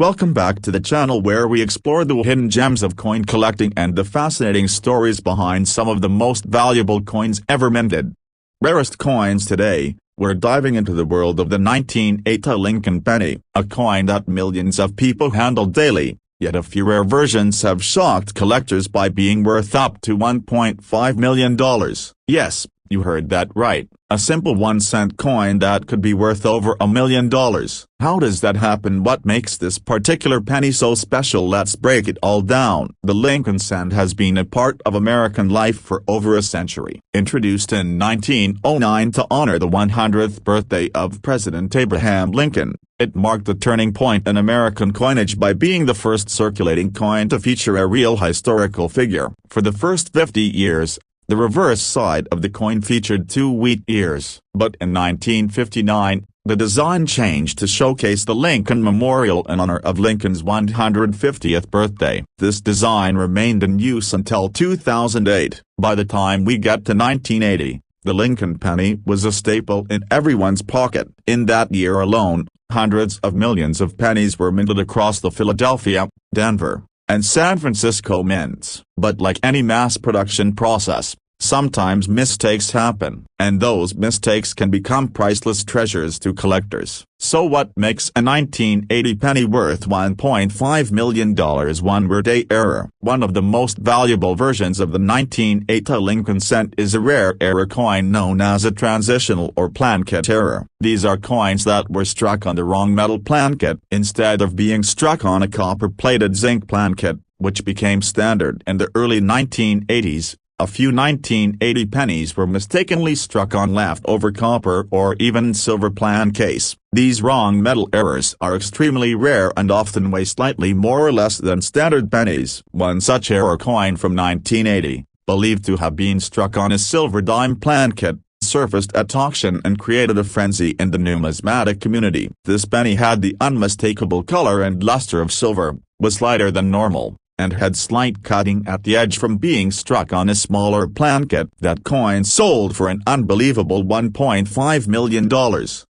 Welcome back to the channel where we explore the hidden gems of coin collecting and the fascinating stories behind some of the most valuable coins ever minted. Rarest coins today, we're diving into the world of the 1980 Lincoln penny, a coin that millions of people handle daily, yet a few rare versions have shocked collectors by being worth up to $1.5 million. Yes, you heard that right, a simple 1-cent coin that could be worth over $1 million. How does that happen? What makes this particular penny so special? Let's break it all down. The Lincoln cent has been a part of American life for over a century. Introduced in 1909 to honor the 100th birthday of President Abraham Lincoln, it marked a turning point in American coinage by being the first circulating coin to feature a real historical figure. For the first 50 years, the reverse side of the coin featured 2 wheat ears, but in 1959, the design changed to showcase the Lincoln Memorial in honor of Lincoln's 150th birthday. This design remained in use until 2008. By the time we get to 1980, the Lincoln penny was a staple in everyone's pocket. In that year alone, hundreds of millions of pennies were minted across the Philadelphia, Denver, and San Francisco mints. But like any mass production process, sometimes mistakes happen, and those mistakes can become priceless treasures to collectors. So what makes a 1980 penny worth $1.5 million? One word: error. One of the most valuable versions of the 1980 Lincoln cent is a rare error coin known as a transitional or planchet error. These are coins that were struck on the wrong metal planchet instead of being struck on a copper-plated zinc planchet, which became standard in the early 1980s. A few 1980 pennies were mistakenly struck on leftover copper or even silver plancase. These wrong metal errors are extremely rare and often weigh slightly more or less than standard pennies. One such error coin from 1980, believed to have been struck on a silver dime planchet, surfaced at auction and created a frenzy in the numismatic community. This penny had the unmistakable color and luster of silver, was lighter than normal, and had slight cutting at the edge from being struck on a smaller planchet. That coin sold for an unbelievable $1.5 million.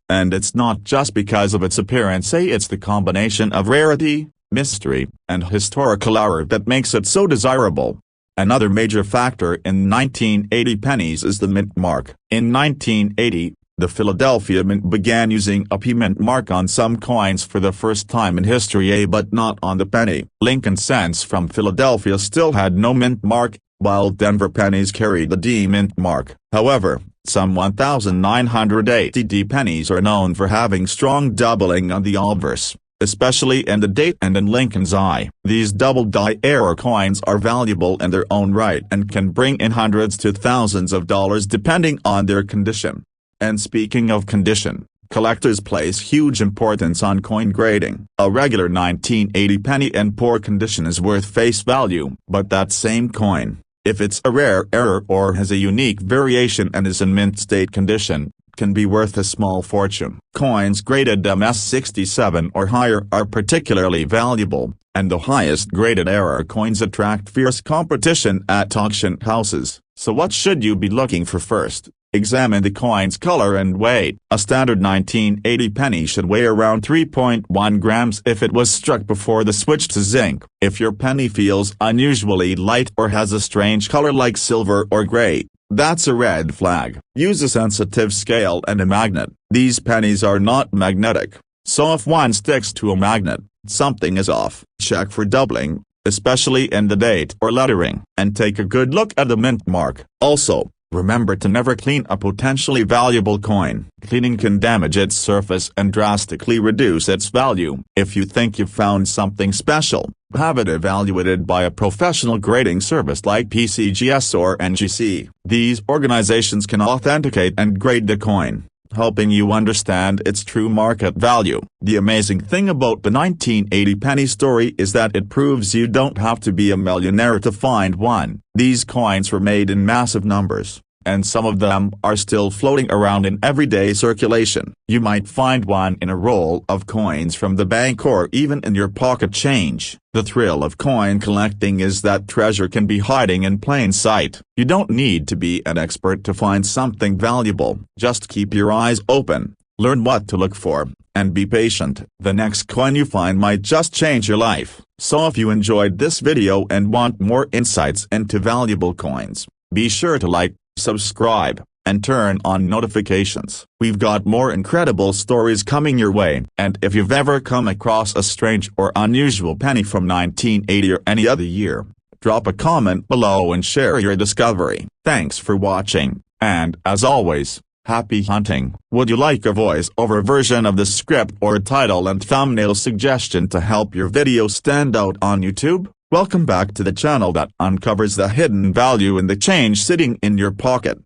And it's not just because of its appearance. It's the combination of rarity, mystery, and historical error that makes it so desirable. Another major factor in 1980 pennies is the mint mark. In 1980, the Philadelphia Mint began using a P-mint mark on some coins for the first time in history, but not on the penny. Lincoln cents from Philadelphia still had no mint mark, while Denver pennies carried the D-mint mark. However, some 1980 D pennies are known for having strong doubling on the obverse, especially in the date and in Lincoln's eye. These double-die error coins are valuable in their own right and can bring in hundreds to thousands of dollars depending on their condition. And speaking of condition, collectors place huge importance on coin grading. A regular 1980 penny in poor condition is worth face value, but that same coin, if it's a rare error or has a unique variation and is in mint state condition, can be worth a small fortune. Coins graded MS67 or higher are particularly valuable, and the highest graded error coins attract fierce competition at auction houses. So what should you be looking for first? Examine the coin's color and weight. A standard 1980 penny should weigh around 3.1 grams if it was struck before the switch to zinc. If your penny feels unusually light or has a strange color like silver or gray, that's a red flag. Use a sensitive scale and a magnet. These pennies are not magnetic, so if one sticks to a magnet, something is off. Check for doubling, especially in the date or lettering, and take a good look at the mint mark. Also, remember to never clean a potentially valuable coin. Cleaning can damage its surface and drastically reduce its value. If you think you've found something special, have it evaluated by a professional grading service like PCGS or NGC. These organizations can authenticate and grade the coin, helping you understand its true market value. The amazing thing about the 1980 penny story is that it proves you don't have to be a millionaire to find one. These coins were made in massive numbers, and some of them are still floating around in everyday circulation. You might find one in a roll of coins from the bank or even in your pocket change. The thrill of coin collecting is that treasure can be hiding in plain sight. You don't need to be an expert to find something valuable. Just keep your eyes open, learn what to look for, and be patient. The next coin you find might just change your life. So if you enjoyed this video and want more insights into valuable coins, be sure to like, subscribe, and turn on notifications. We've got more incredible stories coming your way. And if you've ever come across a strange or unusual penny from 1980 or any other year, drop a comment below and share your discovery. Thanks for watching, and as always, happy hunting. Would you like a voice-over version of the script or a title and thumbnail suggestion to help your video stand out on YouTube? Welcome back to the channel that uncovers the hidden value in the change sitting in your pocket.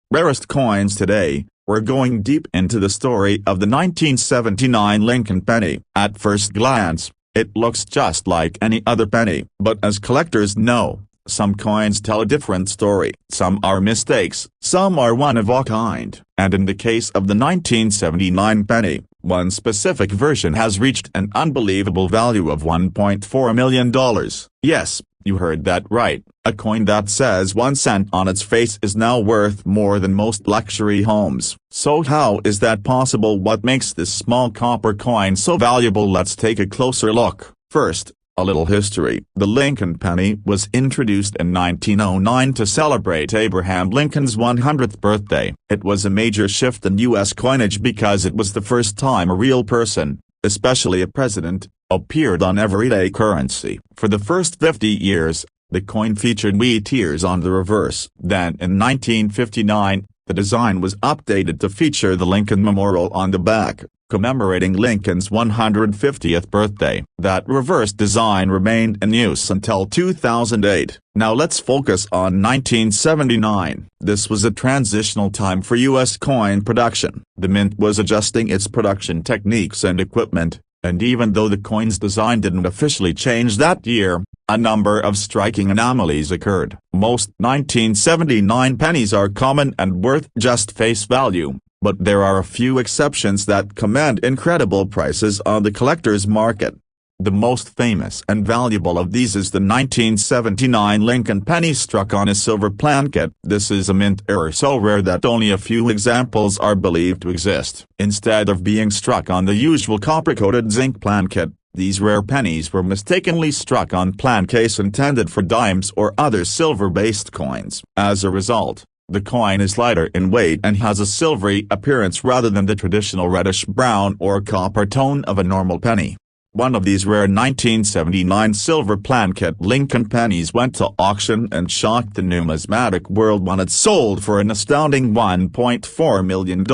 Rarest coins today. We're going deep into the story of the 1979 Lincoln penny. At first glance, it looks just like any other penny, but as collectors know, some coins tell a different story. Some are mistakes, some are one of a kind, and in the case of the 1979 penny, one specific version has reached an unbelievable value of $1.4 million. Yes, you heard that right. A coin that says 1 cent on its face is now worth more than most luxury homes. So how is that possible? What makes this small copper coin so valuable? Let's take a closer look. First, a little history. The Lincoln penny was introduced in 1909 to celebrate Abraham Lincoln's 100th birthday. It was a major shift in U.S. coinage because it was the first time a real person, especially a president, appeared on everyday currency. For the first 50 years, the coin featured wheat ears on the reverse. Then in 1959, the design was updated to feature the Lincoln Memorial on the back, commemorating Lincoln's 150th birthday. That reverse design remained in use until 2008. Now let's focus on 1979. This was a transitional time for U.S. coin production. The mint was adjusting its production techniques and equipment, and even though the coin's design didn't officially change that year, a number of striking anomalies occurred. Most 1979 pennies are common and worth just face value, but there are a few exceptions that command incredible prices on the collector's market. The most famous and valuable of these is the 1979 Lincoln penny struck on a silver planchet. This is a mint error so rare that only a few examples are believed to exist. Instead of being struck on the usual copper-coated zinc planchet, these rare pennies were mistakenly struck on plancase intended for dimes or other silver-based coins. As a result, the coin is lighter in weight and has a silvery appearance rather than the traditional reddish-brown or copper tone of a normal penny. One of these rare 1979 silver planchet Lincoln pennies went to auction and shocked the numismatic world when it sold for an astounding $1.4 million.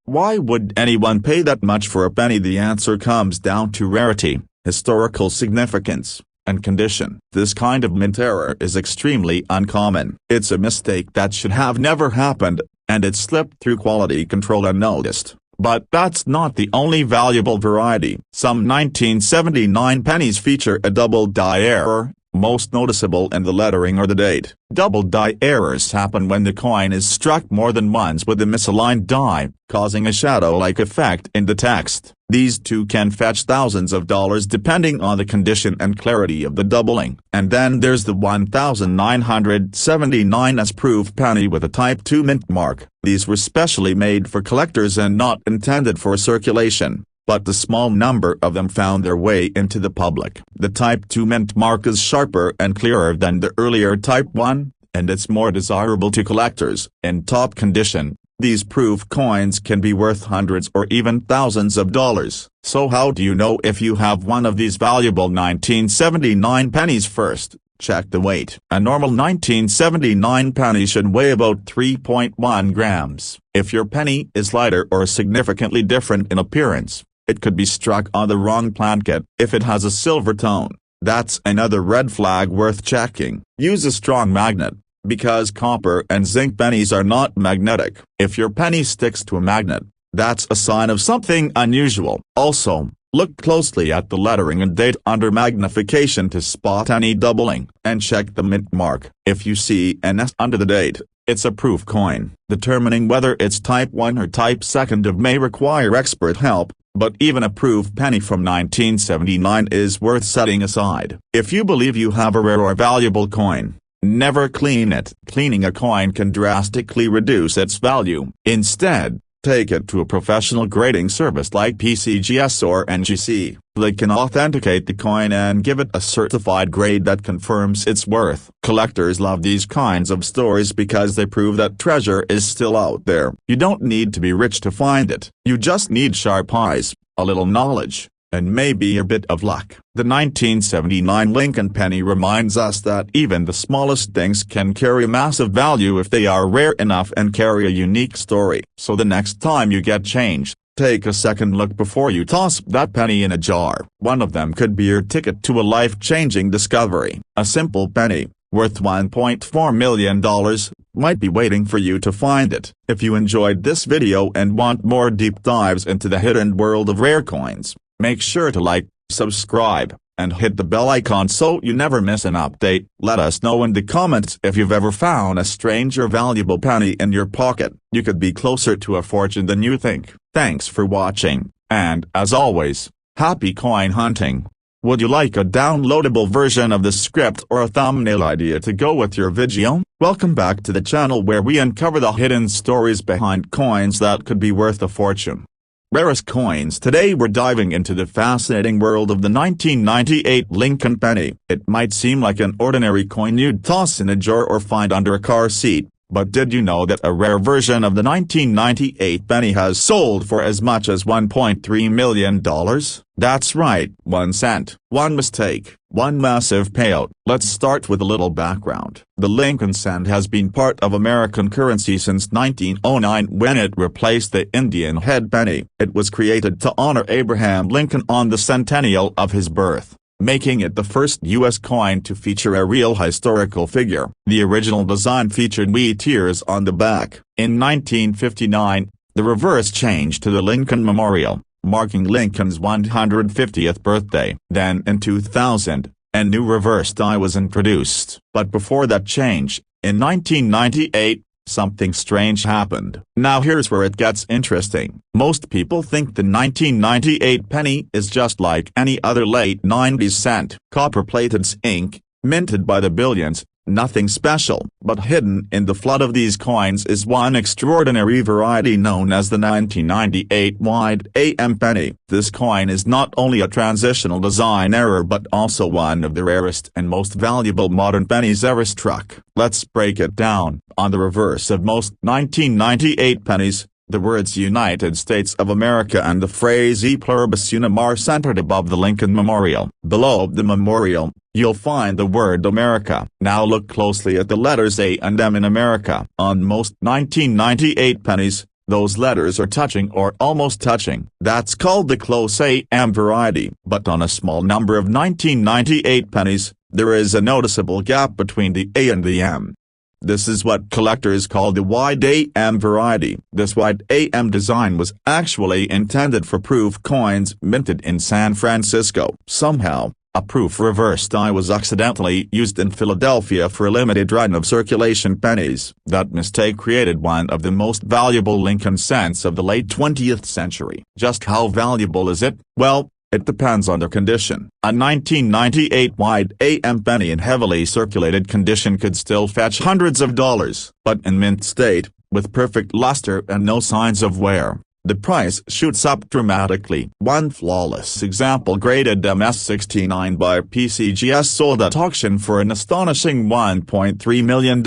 Why would anyone pay that much for a penny? The answer comes down to rarity, historical significance, and condition. This kind of mint error is extremely uncommon. It's a mistake that should have never happened, and it slipped through quality control unnoticed. But that's not the only valuable variety. Some 1979 pennies feature a double die error, most noticeable in the lettering or the date. Double die errors happen when the coin is struck more than once with a misaligned die, causing a shadow-like effect in the text. These two can fetch thousands of dollars depending on the condition and clarity of the doubling. And then there's the 1979 S-proof penny with a Type 2 mint mark. These were specially made for collectors and not intended for circulation, but the small number of them found their way into the public. The Type 2 mint mark is sharper and clearer than the earlier Type 1, and it's more desirable to collectors. In top condition, these proof coins can be worth hundreds or even thousands of dollars. So how do you know if you have one of these valuable 1979 pennies? First, check the weight. A normal 1979 penny should weigh about 3.1 grams. If your penny is lighter or significantly different in appearance, it could be struck on the wrong planchet. If it has a silver tone, that's another red flag worth checking. Use a strong magnet, because copper and zinc pennies are not magnetic. If your penny sticks to a magnet, that's a sign of something unusual. Also, look closely at the lettering and date under magnification to spot any doubling, and check the mint mark. If you see an S under the date, it's a proof coin. Determining whether it's Type 1 or Type 2 may require expert help, but even a proof penny from 1979 is worth setting aside. If you believe you have a rare or valuable coin, never clean it. Cleaning a coin can drastically reduce its value. Instead, Take it to a professional grading service like PCGS or NGC. They can authenticate the coin and give it a certified grade that confirms its worth. Collectors love these kinds of stories because they prove that treasure is still out there. You don't need to be rich to find it. You just need sharp eyes, a little knowledge, and maybe a bit of luck. The 1979 Lincoln penny reminds us that even the smallest things can carry massive value if they are rare enough and carry a unique story. So the next time you get change, take a second look before you toss that penny in a jar. One of them could be your ticket to a life-changing discovery. A simple penny, worth $1.4 million, might be waiting for you to find it. If you enjoyed this video and want more deep dives into the hidden world of rare coins, make sure to like, subscribe, and hit the bell icon so you never miss an update. Let us know in the comments if you've ever found a strange or valuable penny in your pocket. You could be closer to a fortune than you think. Thanks for watching, and as always, happy coin hunting. Would you like a downloadable version of the script or a thumbnail idea to go with your video? Welcome back to the channel where we uncover the hidden stories behind coins that could be worth a fortune. Rarest coins. Today we're diving into the fascinating world of the 1998 Lincoln penny. It might seem like an ordinary coin you'd toss in a jar or find under a car seat, but did you know that a rare version of the 1998 penny has sold for as much as $1.3 million? That's right, 1 cent. One mistake, one massive payout. Let's start with a little background. The Lincoln cent has been part of American currency since 1909 when it replaced the Indian head penny. It was created to honor Abraham Lincoln on the centennial of his birth, making it the first U.S. coin to feature a real historical figure. The original design featured wheat ears on the back. In 1959, the reverse changed to the Lincoln Memorial, marking Lincoln's 150th birthday. Then in 2000, a new reverse die was introduced. But before that change, in 1998, something strange happened. Now here's where it gets interesting. Most people think the 1998 penny is just like any other late 90s cent. Copper-plated ink, minted by the billions, nothing special. But hidden in the flood of these coins is one extraordinary variety known as the 1998 wide AM penny. This coin is not only a transitional design error but also one of the rarest and most valuable modern pennies ever struck. Let's break it down. On the reverse of most 1998 pennies, the words United States of America and the phrase E pluribus unum are centered above the Lincoln Memorial. Below the memorial, you'll find the word America. Now look closely at the letters A and M in America. On most 1998 pennies, those letters are touching or almost touching. That's called the close AM variety. But on a small number of 1998 pennies, there is a noticeable gap between the A and the M. This is what collectors call the wide AM variety. This wide AM design was actually intended for proof coins minted in San Francisco. Somehow, a proof reverse die was accidentally used in Philadelphia for a limited run of circulation pennies. That mistake created one of the most valuable Lincoln cents of the late 20th century. Just how valuable is it? Well, it depends on their condition. A 1998 wide AM penny in heavily circulated condition could still fetch hundreds of dollars. But in mint state, with perfect luster and no signs of wear, the price shoots up dramatically. One flawless example graded MS-69 by PCGS sold at auction for an astonishing $1.3 million.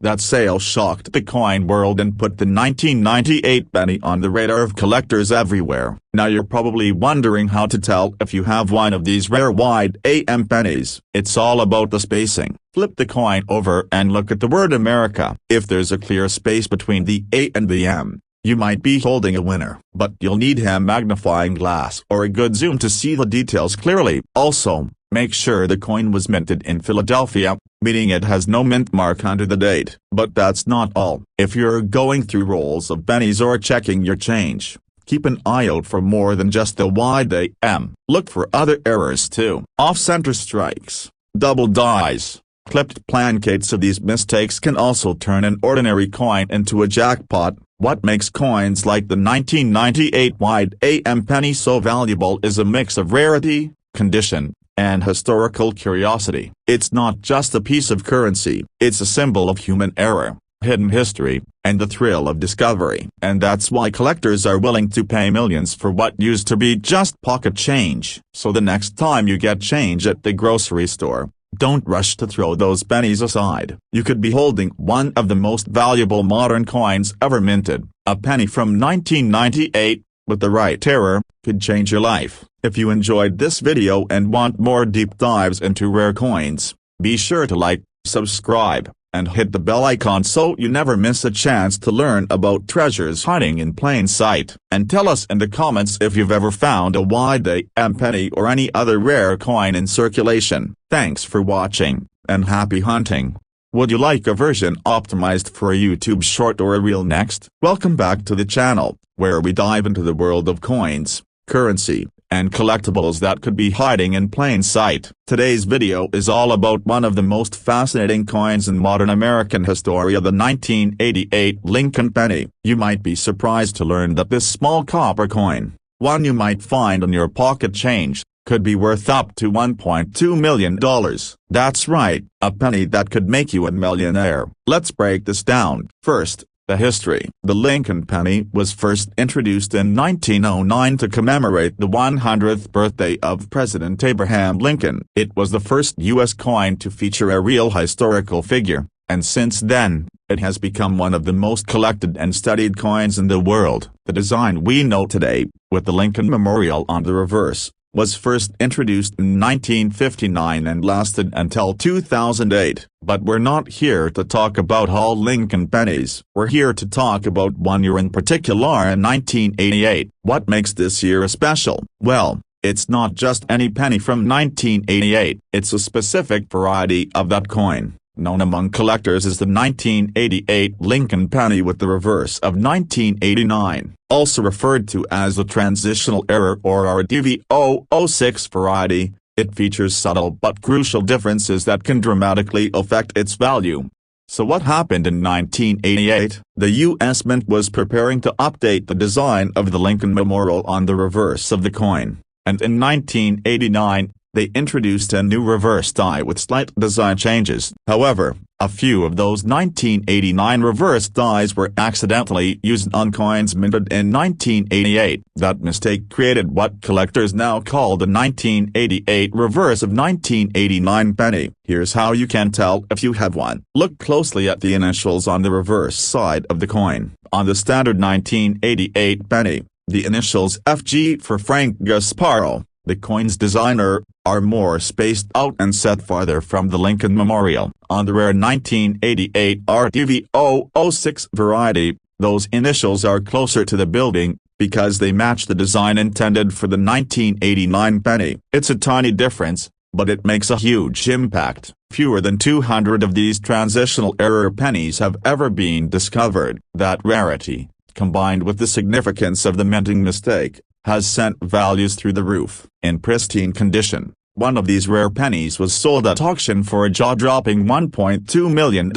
That sale shocked the coin world and put the 1998 penny on the radar of collectors everywhere. Now you're probably wondering how to tell if you have one of these rare wide AM pennies. It's all about the spacing. Flip the coin over and look at the word America. If there's a clear space between the A and the M, you might be holding a winner, but you'll need a magnifying glass or a good zoom to see the details clearly. Also, make sure the coin was minted in Philadelphia, meaning it has no mint mark under the date. But that's not all. If you're going through rolls of pennies or checking your change, keep an eye out for more than just the wide AM. Look for other errors too. Off-center strikes, double dies, clipped plancates. Of these mistakes can also turn an ordinary coin into a jackpot. What makes coins like the 1998 wide AM penny so valuable is a mix of rarity, condition, and historical curiosity. It's not just a piece of currency, it's a symbol of human error, hidden history, and the thrill of discovery. And that's why collectors are willing to pay millions for what used to be just pocket change. So the next time you get change at the grocery store, don't rush to throw those pennies aside. You could be holding one of the most valuable modern coins ever minted. A penny from 1998, with the right error, could change your life. If you enjoyed this video and want more deep dives into rare coins, be sure to like, subscribe, and hit the bell icon so you never miss a chance to learn about treasures hiding in plain sight. And tell us in the comments if you've ever found a YDM penny or any other rare coin in circulation. Thanks for watching, and happy hunting. Would you like a version optimized for a YouTube short or a reel next? Welcome back to the channel, where we dive into the world of coins, currency, and collectibles that could be hiding in plain sight. Today's video is all about one of the most fascinating coins in modern American history, the 1988 Lincoln penny. You might be surprised to learn that this small copper coin, one you might find on your pocket change, could be worth up to $1.2 million. That's right, a penny that could make you a millionaire. Let's break this down. First, the history. The Lincoln penny was first introduced in 1909 to commemorate the 100th birthday of President Abraham Lincoln. It was the first U.S. coin to feature a real historical figure, and since then, it has become one of the most collected and studied coins in the world. The design we know today, with the Lincoln Memorial on the reverse, was first introduced in 1959 and lasted until 2008. But we're not here to talk about all Lincoln pennies. We're here to talk about one year in particular, in 1988. What makes this year special? Well, it's not just any penny from 1988. It's a specific variety of that coin, known among collectors as the 1988 Lincoln penny with the reverse of 1989, also referred to as the transitional error or RDV006 variety. It features subtle but crucial differences that can dramatically affect its value. So what happened in 1988? The U.S. Mint was preparing to update the design of the Lincoln Memorial on the reverse of the coin, and in 1989, they introduced a new reverse die with slight design changes. However, a few of those 1989 reverse dies were accidentally used on coins minted in 1988. That mistake created what collectors now call the 1988 reverse of 1989 penny. Here's how you can tell if you have one. Look closely at the initials on the reverse side of the coin. On the standard 1988 penny, the initials FG for Frank Gasparo, the coin's designer, are more spaced out and set farther from the Lincoln Memorial. On the rare 1988 RDV006 variety, those initials are closer to the building, because they match the design intended for the 1989 penny. It's a tiny difference, but it makes a huge impact. Fewer than 200 of these transitional error pennies have ever been discovered. That rarity, combined with the significance of the minting mistake, has sent values through the roof. In pristine condition, one of these rare pennies was sold at auction for a jaw-dropping $1.2 million.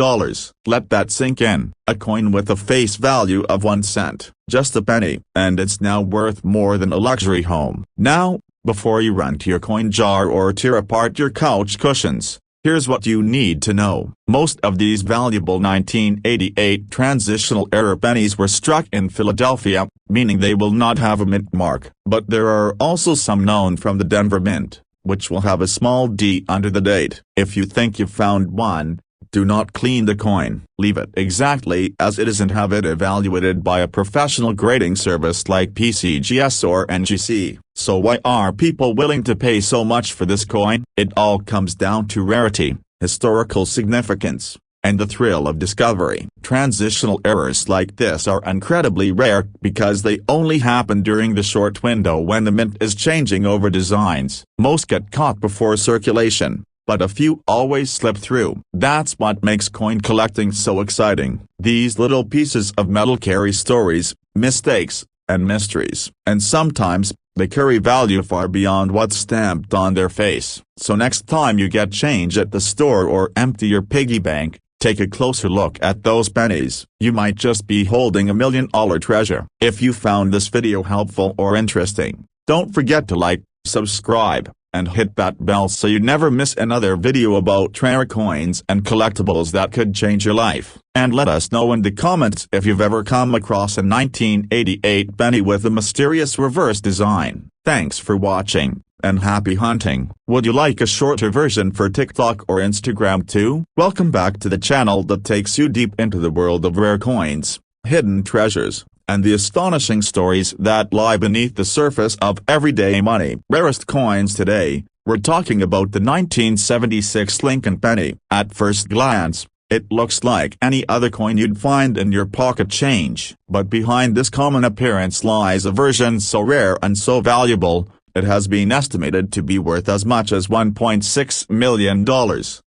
Let that sink in. A coin with a face value of 1 cent, just a penny, and it's now worth more than a luxury home. Now, before you run to your coin jar or tear apart your couch cushions, here's what you need to know. Most of these valuable 1988 transitional error pennies were struck in Philadelphia, meaning they will not have a mint mark. But there are also some known from the Denver Mint, which will have a small D under the date. If you think you've found one, do not clean the coin. Leave it exactly as it is and have it evaluated by a professional grading service like PCGS or NGC. So why are people willing to pay so much for this coin? It all comes down to rarity, historical significance, and the thrill of discovery. Transitional errors like this are incredibly rare because they only happen during the short window when the mint is changing over designs. Most get caught before circulation, but a few always slip through. That's what makes coin collecting so exciting. These little pieces of metal carry stories, mistakes, and mysteries, and sometimes they carry value far beyond what's stamped on their face. So next time you get change at the store or empty your piggy bank, take a closer look at those pennies. You might just be holding a $1 million treasure. If you found this video helpful or interesting, don't forget to like, subscribe, and hit that bell so you never miss another video about rare coins and collectibles that could change your life. And let us know in the comments if you've ever come across a 1988 penny with a mysterious reverse design. Thanks for watching, and happy hunting. Would you like a shorter version for TikTok or Instagram too? Welcome back to the channel that takes you deep into the world of rare coins, hidden treasures, and the astonishing stories that lie beneath the surface of everyday money. Rarest coins today, we're talking about the 1976 Lincoln penny. At first glance, it looks like any other coin you'd find in your pocket change. But behind this common appearance lies a version so rare and so valuable, it has been estimated to be worth as much as $1.6 million.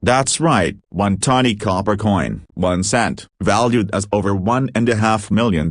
That's right, one tiny copper coin, 1 cent, valued as over $1.5 million.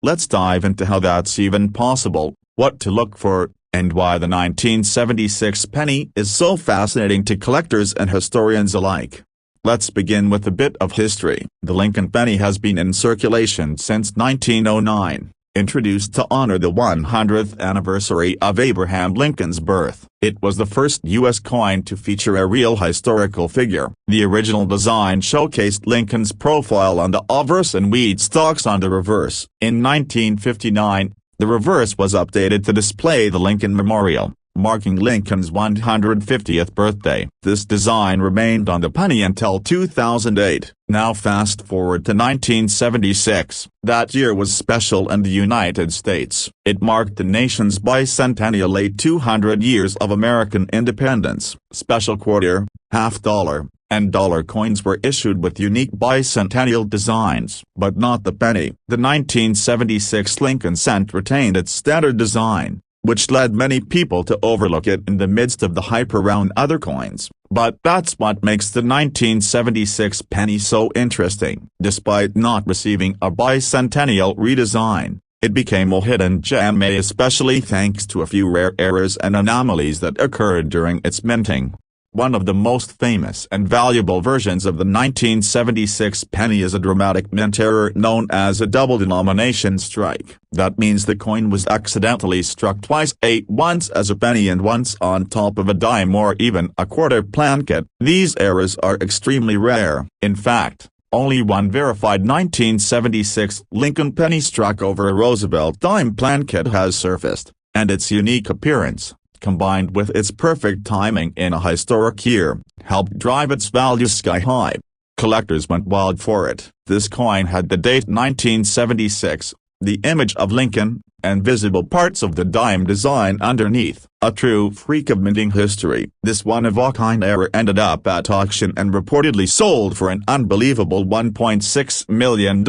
Let's dive into how that's even possible, what to look for, and why the 1976 penny is so fascinating to collectors and historians alike. Let's begin with a bit of history. The Lincoln penny has been in circulation since 1909. Introduced to honor the 100th anniversary of Abraham Lincoln's birth, it was the first U.S. coin to feature a real historical figure. The original design showcased Lincoln's profile on the obverse and wheat stalks on the reverse. In 1959, the reverse was updated to display the Lincoln Memorial, marking Lincoln's 150th birthday. This design remained on the penny until 2008. Now fast forward to 1976. That year was special in the United States. It marked the nation's bicentennial, 200 years of American independence. Special quarter, half-dollar, and dollar coins were issued with unique bicentennial designs. But not the penny. The 1976 Lincoln cent retained its standard design, which led many people to overlook it in the midst of the hype around other coins. But that's what makes the 1976 penny so interesting. Despite not receiving a bicentennial redesign, it became a hidden gem, especially thanks to a few rare errors and anomalies that occurred during its minting. One of the most famous and valuable versions of the 1976 penny is a dramatic mint error known as a double denomination strike. That means the coin was accidentally struck twice, once as a penny and once on top of a dime or even a quarter plankett. These errors are extremely rare. In fact, only one verified 1976 Lincoln penny struck over a Roosevelt dime plankett has surfaced, and its unique appearance, combined with its perfect timing in a historic year, helped drive its value sky high. Collectors went wild for it. This coin had the date 1976, the image of Lincoln, and visible parts of the dime design underneath. A true freak of minting history. This one-of-a-kind error ended up at auction and reportedly sold for an unbelievable $1.6 million.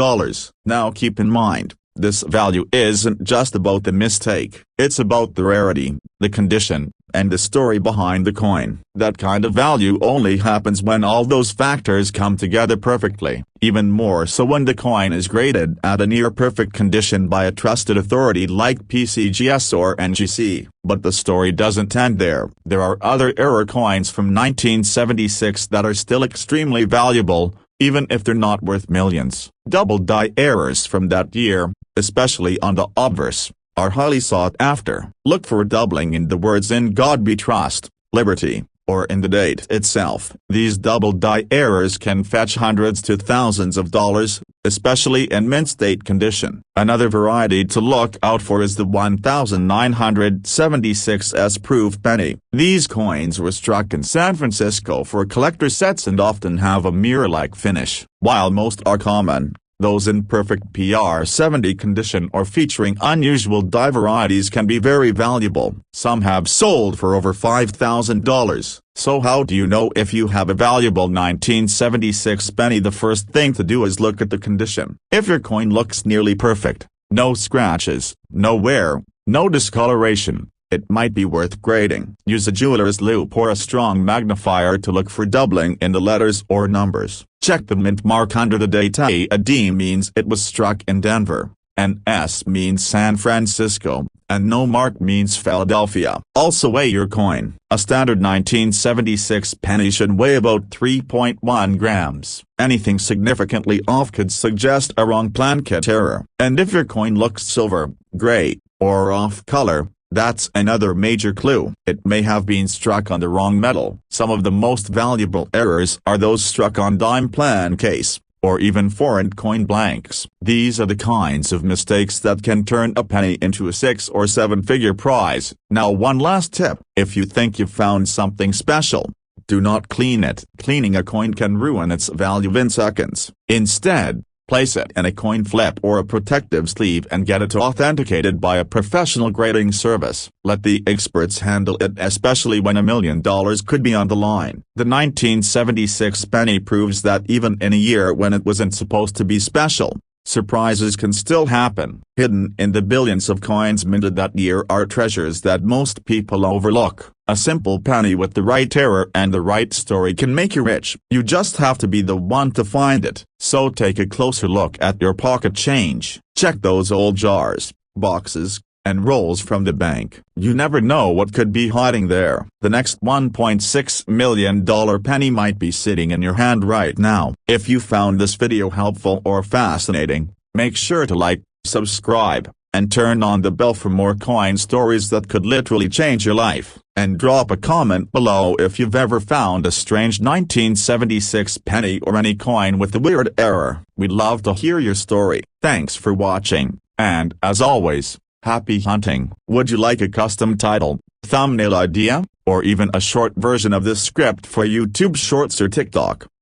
Now keep in mind, this value isn't just about the mistake. It's about the rarity, the condition, and the story behind the coin. That kind of value only happens when all those factors come together perfectly. Even more so when the coin is graded at a near-perfect condition by a trusted authority like PCGS or NGC. But the story doesn't end there. There are other error coins from 1976 that are still extremely valuable, even if they're not worth millions. Double die errors from that year, especially on the obverse, are highly sought after. Look for doubling in the words "In God We Trust," "Liberty," or in the date itself. These double die errors can fetch hundreds to thousands of dollars, especially in mint state condition. Another variety to look out for is the 1976 S-proof penny. These coins were struck in San Francisco for collector sets and often have a mirror-like finish. While most are common, those in perfect PR70 condition or featuring unusual die varieties can be very valuable. Some have sold for over $5,000. So how do you know if you have a valuable 1976 penny? The first thing to do is look at the condition. If your coin looks nearly perfect, no scratches, no wear, no discoloration, it might be worth grading. Use a jeweler's loupe or a strong magnifier to look for doubling in the letters or numbers. Check the mint mark under the date. A D means it was struck in Denver, an S means San Francisco, and no mark means Philadelphia. Also weigh your coin. A standard 1976 penny should weigh about 3.1 grams. Anything significantly off could suggest a wrong plankett error. And if your coin looks silver, gray, or off color, That's another major clue. It may have been struck on the wrong metal. Some of the most valuable errors are those struck on dime plan case, or even foreign coin blanks. These are the kinds of mistakes that can turn a penny into a 6- or 7-figure prize. Now one last tip: if you think you've found something special, do not clean it. Cleaning a coin can ruin its value in seconds. Instead, place it in a coin flip or a protective sleeve and get it authenticated by a professional grading service. Let the experts handle it, especially when $1 million could be on the line. The 1976 penny proves that even in a year when it wasn't supposed to be special, surprises can still happen. Hidden in the billions of coins minted that year are treasures that most people overlook. A simple penny with the right error and the right story can make you rich. You just have to be the one to find it. So take a closer look at your pocket change. Check those old jars, boxes, and rolls from the bank. You never know what could be hiding there. The next $1.6 million penny might be sitting in your hand right now. If you found this video helpful or fascinating, make sure to like, subscribe, and turn on the bell for more coin stories that could literally change your life. And drop a comment below if you've ever found a strange 1976 penny or any coin with a weird error. We'd love to hear your story. Thanks for watching, and as always, happy hunting. Would you like a custom title, thumbnail idea, or even a short version of this script for YouTube Shorts or TikTok?